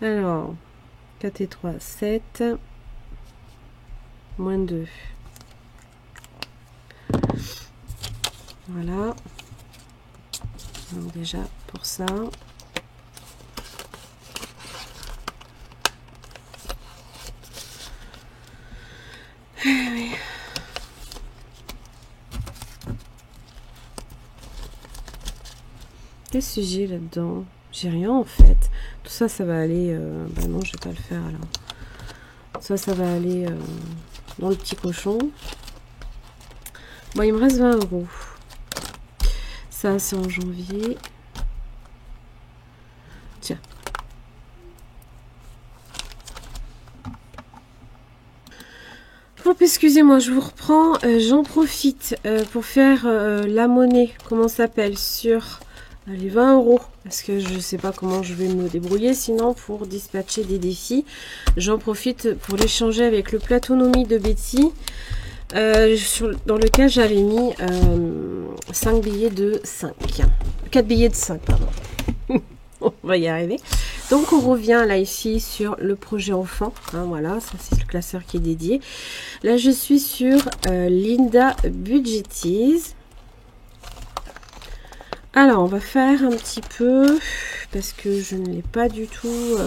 Alors, 4 et 3, 7. Moins 2. Voilà. Donc déjà pour ça. Oui. Qu'est-ce que j'ai là-dedans? J'ai rien en fait. Tout ça, ça va aller... Bah non, je vais pas le faire alors. Ça va aller dans le petit cochon. Bon, il me reste 20 €. Ça, c'est en janvier. Tiens. Hop, excusez-moi, je vous reprends. J'en profite pour faire la monnaie, comment ça s'appelle, sur les 20 €. Parce que je ne sais pas comment je vais me débrouiller sinon pour dispatcher des défis. J'en profite pour l'échanger avec le Platonomie de Betty. Dans lequel j'avais mis 5 billets de 5. 4 billets de 5, pardon. On va y arriver. Donc on revient là ici sur le projet enfant. Hein, voilà, ça c'est le classeur qui est dédié. Là je suis sur Linda Budgetiz. Alors on va faire un petit peu parce que je ne l'ai pas du tout.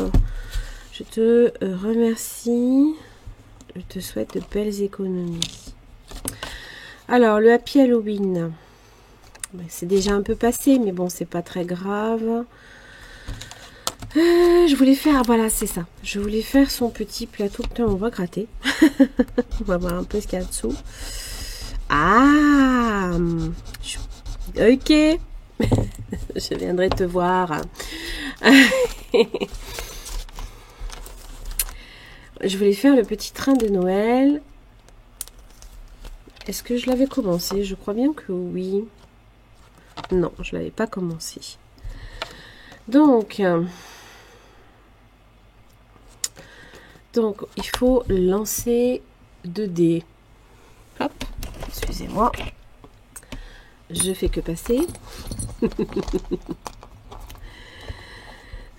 Je te remercie. Je te souhaite de belles économies. Alors le Happy Halloween. C'est déjà un peu passé, mais bon, c'est pas très grave. Je voulais faire, voilà, c'est ça. Je voulais faire son petit plateau. Putain, on va gratter. On va voir un peu ce qu'il y a dessous. Ah, ok. Je viendrai te voir. Je voulais faire le petit train de Noël. Est-ce que je l'avais commencé? Je crois bien que oui. Non, je ne l'avais pas commencé. Donc, il faut lancer 2 dés. Hop, excusez-moi. Je fais que passer.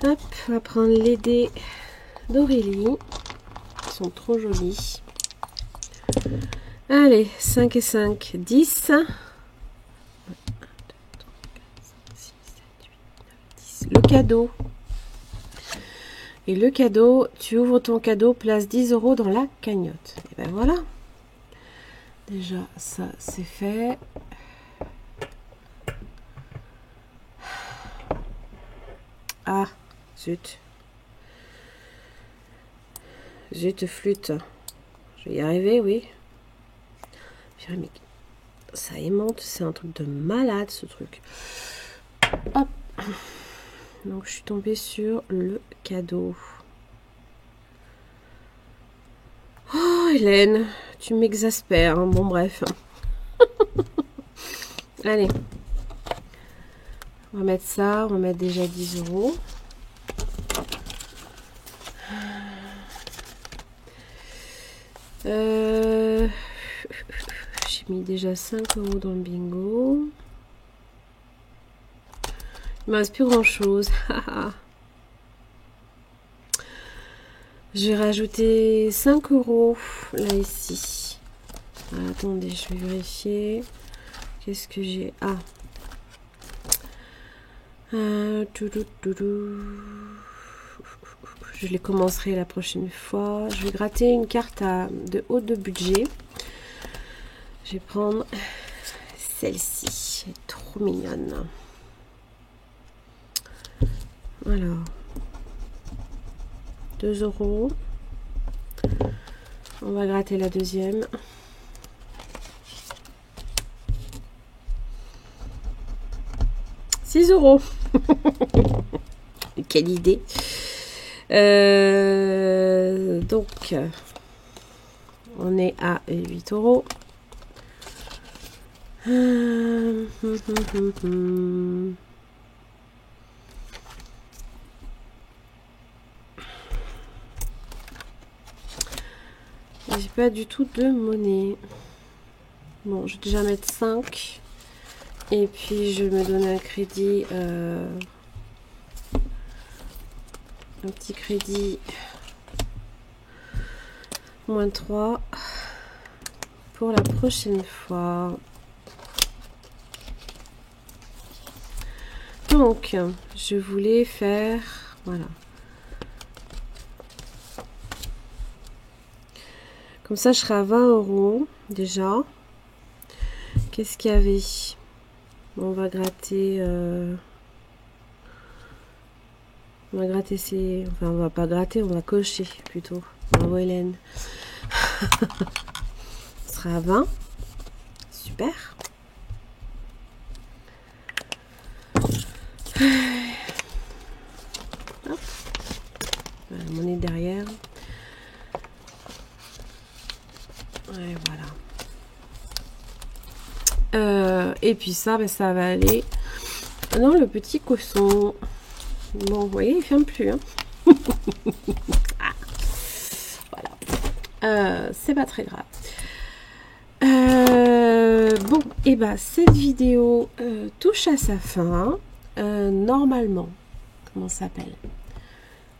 Hop, on va prendre les dés d'Aurélie. Ils sont trop jolis. Allez, 5 et 5, 10. Le cadeau. Et le cadeau, tu ouvres ton cadeau, place 10 € dans la cagnotte. Et ben voilà. Déjà, ça, c'est fait. Ah, zut. Zut, flûte. Je vais y arriver, oui. Mais ça aimante, c'est un truc de malade, ce truc. Hop. Donc, je suis tombée sur le cadeau. Oh, Hélène, tu m'exaspères. Hein. Bon, bref. Allez. On va mettre ça. On va mettre déjà 10 €. J'ai mis déjà 5 € dans le bingo. Il me reste plus grand chose. Je vais rajouter 5 € là ici. Alors, attendez, je vais vérifier. Qu'est-ce que j'ai? Ah. Je les commencerai la prochaine fois. Je vais gratter une carte de haut de budget. Je vais prendre celle-ci. Elle est trop mignonne. Alors, 2 €. On va gratter la deuxième. €. Quelle idée. Donc, on est à 8 €. J'ai pas du tout de monnaie. Bon, je vais déjà mettre 5. Et puis, je vais me donner un crédit. Un petit crédit. Moins 3. Pour la prochaine fois. Donc, je voulais faire... Voilà. Comme ça, je serai à 20 € déjà. Qu'est-ce qu'il y avait? On va gratter... On va gratter ces... Enfin, on va pas gratter, on va cocher plutôt. Bravo Hélène. On sera à 20. Super. Hop. Voilà, la monnaie derrière. Ouais, voilà. Et puis ça, ben, ça va aller dans le petit cochon. Bon, vous voyez, il ferme plus. Hein. Ah. Voilà. C'est pas très grave. Bon, et ben cette vidéo touche à sa fin. Normalement, comment ça s'appelle?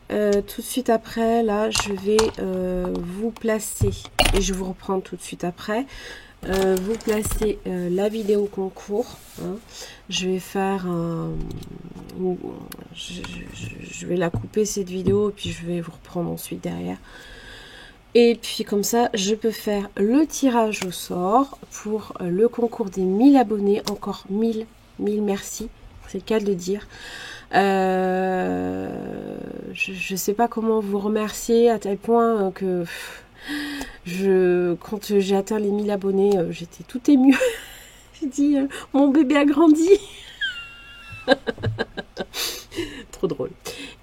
Tout de suite après, là, je vais vous placer, et je vous reprends tout de suite après, vous placer la vidéo concours. Hein. Je vais faire un... Je vais la couper cette vidéo, et puis je vais vous reprendre ensuite derrière. Et puis comme ça, je peux faire le tirage au sort pour le concours des 1000 abonnés. Encore 1000 merci, c'est le cas de le dire. Je ne sais pas comment vous remercier à tel point que quand j'ai atteint les 1000 abonnés, j'étais tout émue. J'ai dit, mon bébé a grandi. Trop drôle.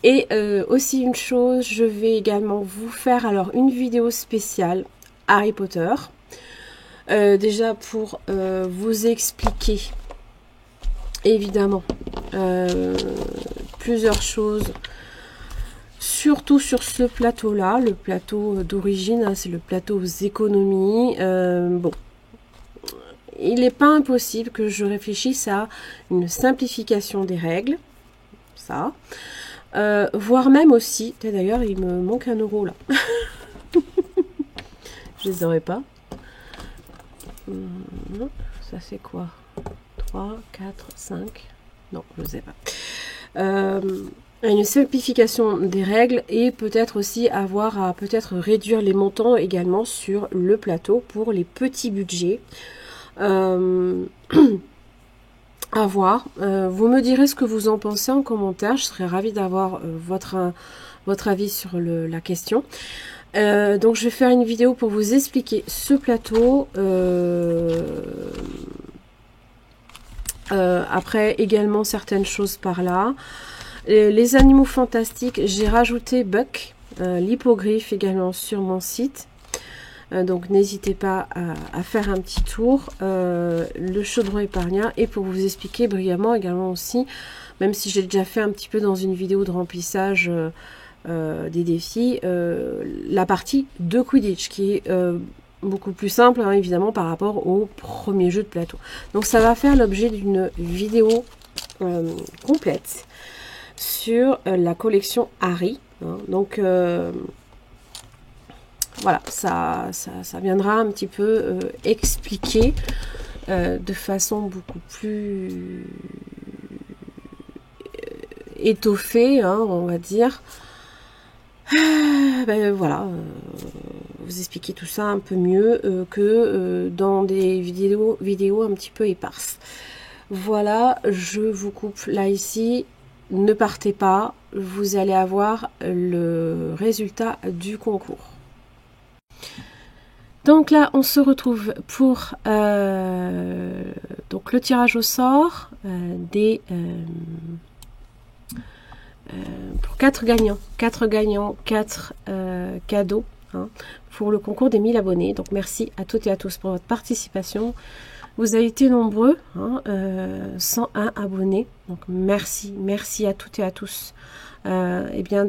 Et aussi une chose, je vais également vous faire alors une vidéo spéciale Harry Potter. Déjà pour vous expliquer évidemment plusieurs choses, surtout sur ce plateau là, le plateau d'origine, hein, c'est le plateau aux économies. Bon, il n'est pas impossible que je réfléchisse à une simplification des règles, ça, voire même aussi, d'ailleurs il me manque 1 € là, je les aurais pas. Ça c'est quoi? 3, 4, 5, non, je ne sais pas. Une simplification des règles et peut-être aussi avoir à peut-être réduire les montants également sur le plateau pour les petits budgets. À voir. Vous me direz ce que vous en pensez en commentaire. Je serais ravie d'avoir votre avis sur la question. Donc je vais faire une vidéo pour vous expliquer ce plateau. Après également certaines choses par là. Les animaux fantastiques, j'ai rajouté Buck, l'hippogriffe également sur mon site. Donc n'hésitez pas à faire un petit tour. Le chaudron épargnant, et pour vous expliquer brièvement également aussi, même si j'ai déjà fait un petit peu dans une vidéo de remplissage des défis, la partie de Quidditch qui est beaucoup plus simple hein, évidemment par rapport au premier jeu de plateau. Donc ça va faire l'objet d'une vidéo complète sur la collection Harry. Hein. Donc voilà, ça viendra un petit peu expliquer de façon beaucoup plus étoffée, hein, on va dire. Ben voilà, vous expliquer tout ça un peu mieux que dans des vidéos un petit peu éparses. Voilà, je vous coupe là ici. Ne partez pas, vous allez avoir le résultat du concours. Donc là, on se retrouve pour donc le tirage au sort pour 4 gagnants. 4 gagnants, 4 cadeaux hein, pour le concours des 1000 abonnés. Donc merci à toutes et à tous pour votre participation. Vous avez été nombreux, hein, 101 abonnés. Donc merci à toutes et à tous et bien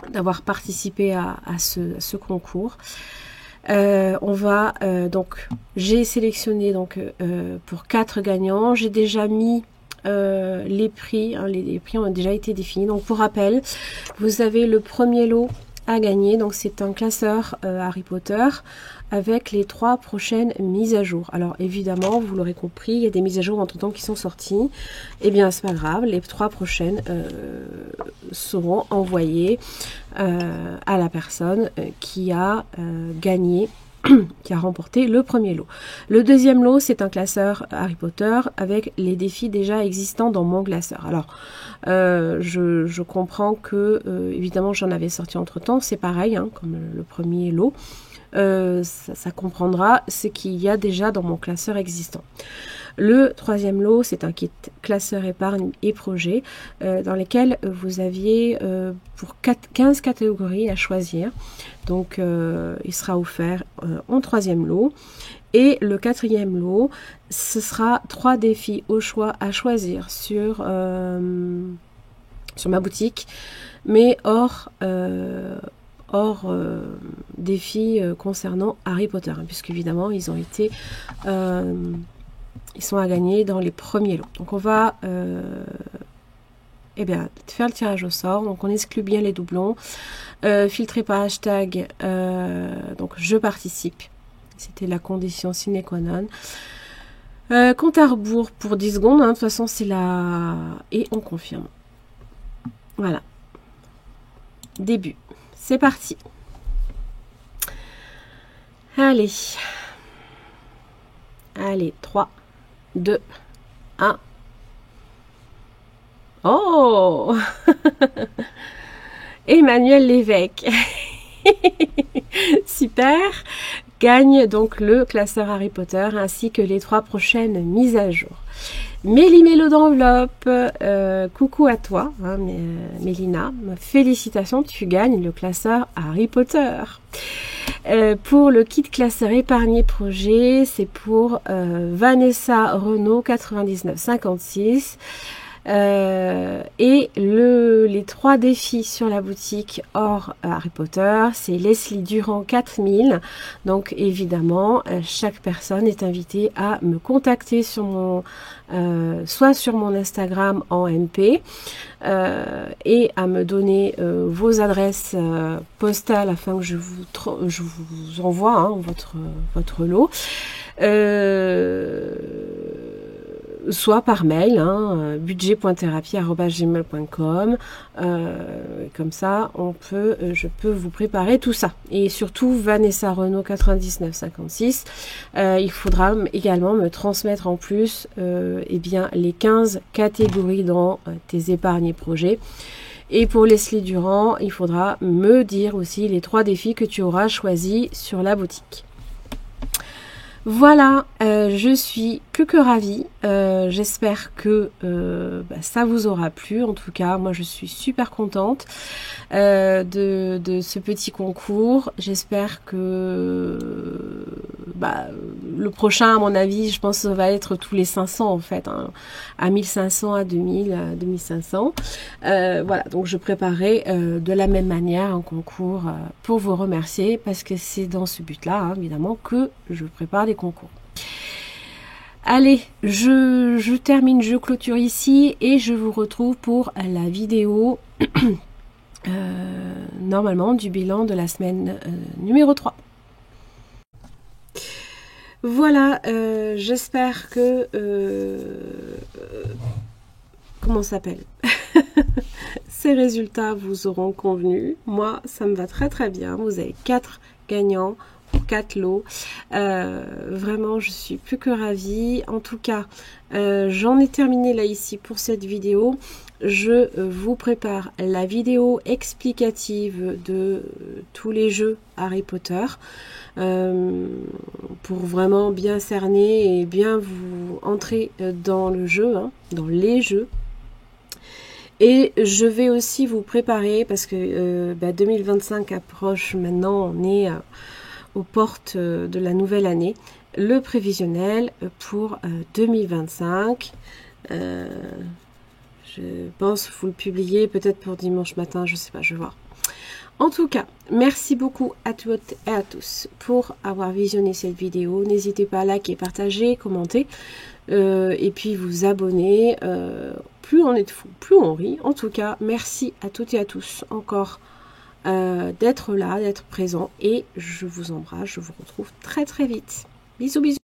d'avoir participé à ce concours. On va donc j'ai sélectionné donc pour 4 gagnants. J'ai déjà mis les prix, hein, les prix ont déjà été définis. Donc pour rappel, vous avez le premier lot à gagner. Donc c'est un classeur Harry Potter avec les 3 prochaines mises à jour. Alors évidemment, vous l'aurez compris, il y a des mises à jour entre temps qui sont sorties. Eh bien c'est pas grave, les 3 prochaines seront envoyées à la personne qui a gagné, qui a remporté le premier lot. Le deuxième lot, c'est un classeur Harry Potter avec les défis déjà existants dans mon classeur. Alors, je comprends que, évidemment, j'en avais sorti entre-temps, c'est pareil, hein, comme le premier lot. Ça comprendra ce qu'il y a déjà dans mon classeur existant. Le troisième lot, c'est un kit classeur épargne et projet dans lesquels vous aviez pour 15 catégories à choisir. Donc, il sera offert en troisième lot. Et le quatrième lot, ce sera 3 défis au choix à choisir sur ma boutique, mais hors défis concernant Harry Potter, hein, puisque évidemment ils ont été ils sont à gagner dans les premiers lots. Donc on va faire le tirage au sort. Donc on exclut bien les doublons, filtrer par hashtag, donc je participe, c'était la condition sine qua non. Compte à rebours pour 10 secondes, hein, de toute façon c'est là, et on confirme. Voilà, début, c'est parti. Allez, 3, 2, 1. Oh Emmanuel Lévesque. Super. Gagne donc le classeur Harry Potter ainsi que les 3 prochaines mises à jour. Méli-Mélo d'enveloppe, coucou à toi, hein, Mélina. Félicitations, tu gagnes le classeur Harry Potter. Pour le kit classeur épargné projet, c'est pour Vanessa Renaud 9956. Et les 3 défis sur la boutique hors Harry Potter, c'est Leslie Durand 4000. Donc évidemment, chaque personne est invitée à me contacter sur mon soit sur mon Instagram en MP et à me donner vos adresses postales afin que je vous envoie, hein, votre lot. Soit par mail, hein, budget.thérapie@gmail.com, comme ça je peux vous préparer tout ça. Et surtout Vanessa Renaud 9956, il faudra également me transmettre en plus les 15 catégories dans tes épargnes et projets. Et pour Leslie Durand, il faudra me dire aussi les 3 défis que tu auras choisis sur la boutique. Voilà, je suis plus que ravie. J'espère que ça vous aura plu. En tout cas, moi je suis super contente de ce petit concours. J'espère que le prochain, à mon avis, je pense va être tous les 500 en fait, hein, à 1500, à 2000, à 2500. Voilà, donc je préparerai de la même manière un concours pour vous remercier, parce que c'est dans ce but-là, hein, évidemment, que je prépare des concours. Allez, je termine, je clôture ici et je vous retrouve pour la vidéo normalement du bilan de la semaine numéro 3. Voilà, j'espère que comment ça s'appelle ces résultats vous auront convenu. Moi, ça me va très très bien. Vous avez 4 gagnants pour 4 lots. Vraiment, je suis plus que ravie. En tout cas, j'en ai terminé là ici pour cette vidéo. Je vous prépare la vidéo explicative de tous les jeux Harry Potter pour vraiment bien cerner et bien vous entrer dans le jeu, hein, dans les jeux. Et je vais aussi vous préparer, parce que 2025 approche maintenant, on est aux portes de la nouvelle année, le prévisionnel pour 2025. Je pense vous le publier peut-être pour dimanche matin, je sais pas, je vais voir. En tout cas, merci beaucoup à toutes et à tous pour avoir visionné cette vidéo. N'hésitez pas à liker, partager, commenter et puis vous abonner. Plus on est de fous, plus on rit. En tout cas, merci à toutes et à tous encore d'être là, d'être présent. Et je vous embrasse, je vous retrouve très très vite. Bisous bisous.